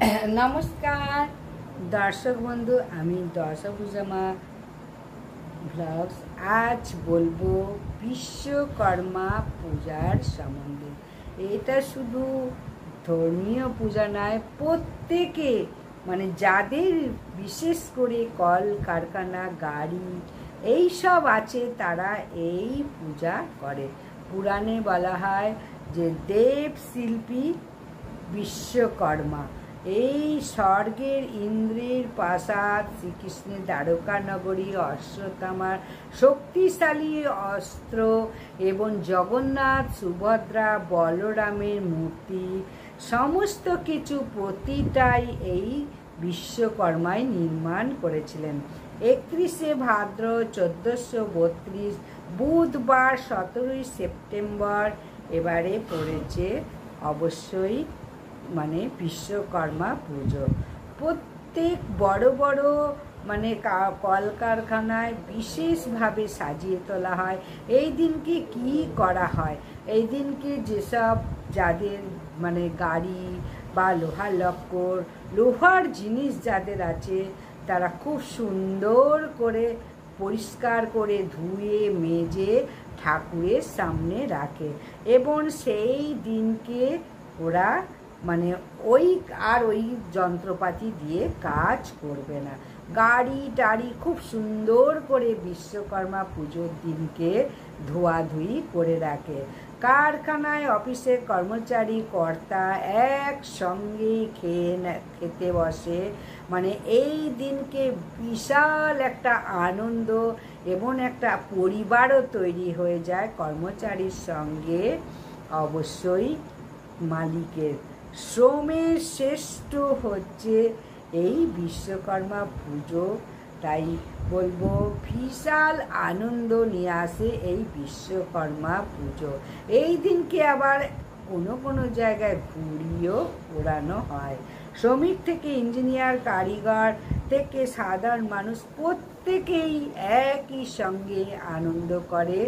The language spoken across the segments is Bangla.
নমস্কার দর্শক বন্ধু, আমি দশভুজামা ব্লগস। আজ বলবো বিশ্বকর্মা পূজার সম্বন্ধে। এটা শুধু ধর্মীয় পূজা নয়, প্রত্যেকে যাদের বিশেষ করে কল কারখানা গাড়ি এই সব আছে তারা এই পূজা করে। পুরাণে বলা হয় যে দেব শিল্পী বিশ্বকর্মা। এই স্বর্গের ইন্দ্রের প্রাসাদ, শ্রীকৃষ্ণের দ্বারকা নগরী, অশ্বত্থামার শক্তিশালী অস্ত্র এবং জগন্নাথ সুভদ্রা বলরামের মূর্তি, সমস্ত কিছু প্রতিটাই এই বিশ্বকর্মাই নির্মাণ করেছিলেন। 31শে ভাদ্র 1432 বুধবার 17ই সেপ্টেম্বর এবারে পড়েছে অবশ্যই বিশ্বকর্মা পুজো। প্রত্যেক বড় বড় কলকারখানায় বিশেষভাবে সাজিয়ে তোলা হয়। এই দিনকে কি করা হয়, এই দিনকে যেসব যাদের গাড়ি বা লোহার লক্কর লোহার জিনিস যাদের আছে তারা খুব সুন্দর করে পরিষ্কার করে ধুয়ে মেজে ঠাকুরের সামনে রাখে এবং সেই দিনকে ওরা ওই যন্ত্রপাতি দিয়ে কাজ করবে না। গাড়ি টাড়ি খুব সুন্দর করে বিশ্বকর্মা পুজোর দিনকে ধোয়াধুয়ি করে রাখে। কারখানায় অফিসের কর্মচারী কর্তা একসঙ্গে খেতে বসে। এই দিনকে বিশাল একটা আনন্দ এবং একটা পরিবারও তৈরি হয়ে যায় কর্মচারীর সঙ্গে অবশ্যই মালিকের। শ্রমের শ্রেষ্ঠ হচ্ছে এই বিশ্বকর্মা পুজো। তাই বলবো বিশাল আনন্দ নিয়ে আসে এই বিশ্বকর্মা পুজো। এই দিনকে আবার কোনো জায়গায় ঘুড়িও ওড়ানো হয়। শ্রমিক থেকে ইঞ্জিনিয়ার, কারিগর থেকে সাধারণ মানুষ প্রত্যেকেই একই সঙ্গে আনন্দ করে।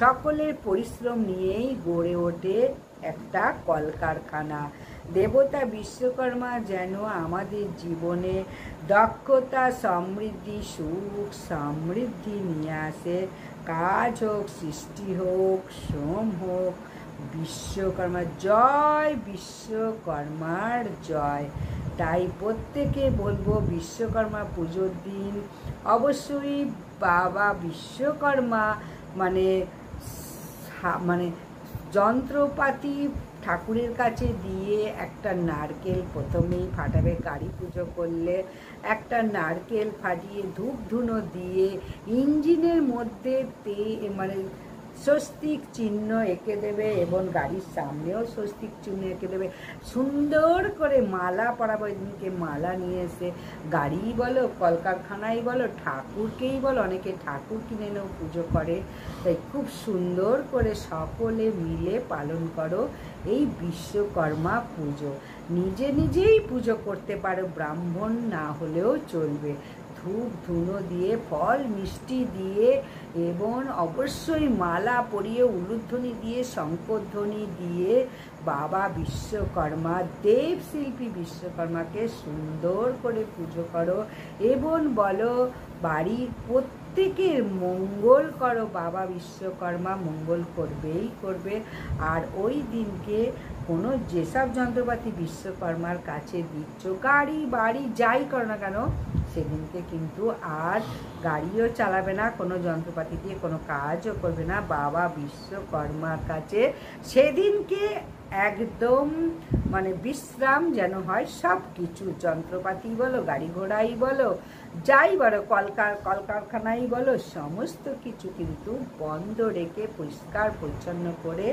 সকলের পরিশ্রম নিয়েই গড়ে ওঠে একটা কলকারখানা। দেবতা বিশ্বকর্মা যেন আমাদের জীবনে দক্ষতা, সমৃদ্ধি, সুখ সমৃদ্ধি নিয়ে আসে। কাজ হোক, সৃষ্টি হোক, শ্রম হোক, বিশ্বকর্মা জয়, বিশ্বকর্মার জয়। তাই প্রত্যেকে বলবো বিশ্বকর্মা পুজোর দিন অবশ্যই বাবা বিশ্বকর্মা যন্ত্রপাতি ঠাকুরের কাছে দিয়ে একটা নারকেল প্রথমেই ফাটাবে। গাড়ি পুজো করলে একটা নারকেল ফাটিয়ে ধূপ ধুনো দিয়ে ইঞ্জিনের মধ্যে স্বস্তিক চিহ্ন এঁকে দেবে এবং গাড়ির সামনেও স্বস্তিক চিহ্ন এঁকে দেবে। সুন্দর করে মালা পরাবো। এদিনকে মালা নিয়ে এসে গাড়ি বলো, কলকারখানাই বলো, ঠাকুরকেই বলো, অনেকে ঠাকুর কিনে এনেও পুজো করে। তাই খুব সুন্দর করে সকলে মিলে পালন করো এই বিশ্বকর্মা পুজো। নিজেই পুজো করতে পারো, ব্রাহ্মণ না হলেও চলবে। ধূপ ধুনো দিয়ে, ফল মিষ্টি দিয়ে এবং অবশ্যই মালা পরিয়ে, উলুধ্বনি দিয়ে, শঙ্করধ্বনি দিয়ে বাবা বিশ্বকর্মা দেব শিল্পী বিশ্বকর্মাকে সুন্দর করে পুজো করো এবং বলো বাড়ির প্রত্যেকের মঙ্গল করো। বাবা বিশ্বকর্মা মঙ্গল করবেই করবে। আর ওই দিনকে যেসব যন্ত্রপাতি বিশ্বকর্মার কাছে দিচ্ছ, গাড়ি বাড়ি যাই করো না কেন, সেদিনকে কিন্তু আর গাড়িও চালাবে না, কোনো যন্ত্রপাতি দিয়ে কোনো কাজও করবে না। বাবা বিশ্বকর্মার কাছে সেদিনকে একদম বিশ্রাম যেন হয়। সব কিছু যন্ত্রপাতি বলো, গাড়ি ঘোড়াই বলো, যাই বলো, কলকারখানাই বলো, সমস্ত কিছু কিন্তু বন্ধ রেখে পরিষ্কার পরিচ্ছন্ন করে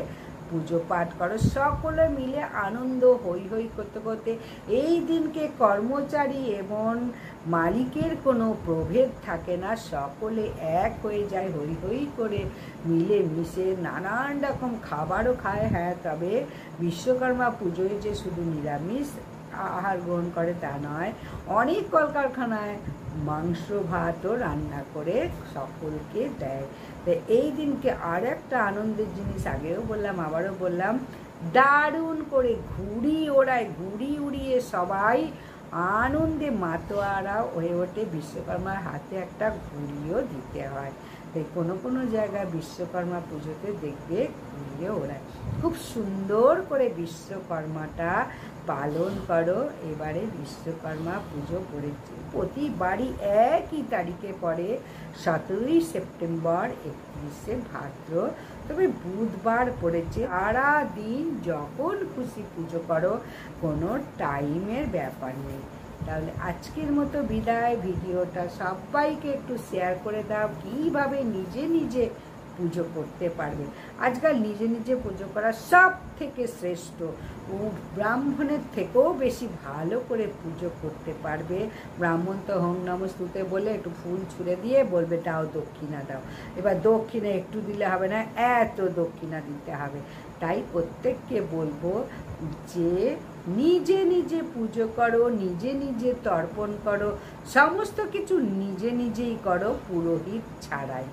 পুজো পাঠ করো। সকলে মিলে আনন্দ হই হই করতে করতে এই দিনকে কর্মচারী এবং মালিকের কোনো প্রভেদ থাকে না, সকলে এক হয়ে যায়, হই হই করে মিলে মিশে নানান রকম খাবারও খায়। হ্যাঁ, তবে বিশ্বকর্মা পুজোয় যে শুধু নিরামিষ আহার গ্রহণ করে তা নয়, অনেক কলকারখানায় মাংস ভাতও রান্না করে সকলকে দেয়। তো এই দিনকে আর একটা আনন্দের জিনিস আগেও বললাম, আবারও বললাম, দারুণ করে ঘুড়ি ওড়ায়, ঘুড়ি উড়িয়ে সবাই আনন্দে মাতোয়ারা হয়ে ওঠে। বিশ্বকর্মার হাতে একটা ঘুড়িও দিতে হয়। তাই কোনো কোনো জায়গায় বিশ্বকর্মা পুজোতে দেখবে ঘুড়িও ওড়ায়। খুব সুন্দর করে বিশ্বকর্মাটা পালন করো। এবারে বিশ্বকর্মা পুজো পড়েছে প্রতিবারই একই তারিখে পড়ে, 17ই সেপ্টেম্বর 31শে ভাদ্র, তবে বুধবার পড়েছে। সারা দিন যখন খুশি পুজো করো, কোনো টাইমের ব্যাপার নেই। তাহলে আজকের মতো বিদায়। ভিডিওটা সবাইকে একটু শেয়ার করে দাও কীভাবে নিজে নিজে পুজো করতে পারবে। আজকাল নিজে নিজে পুজো করা সব থেকে শ্রেষ্ঠ, ও ব্রাহ্মণের থেকেও বেশি ভালো করে পুজো করতে পারবে। ব্রাহ্মণ তো হোম নমস্তুতে বলে একটু ফুল ছুঁড়ে দিয়ে বলবে দাও দক্ষিণা দাও। এবার দক্ষিণা একটু দিলে হবে না, এত দক্ষিণা দিতে হবে। তাই প্রত্যেককে বলবো যে নিজে নিজে পুজো করো, নিজে নিজে তর্পণ করো, সমস্ত কিছু নিজে নিজেই করো, পুরোহিত ছাড়াই।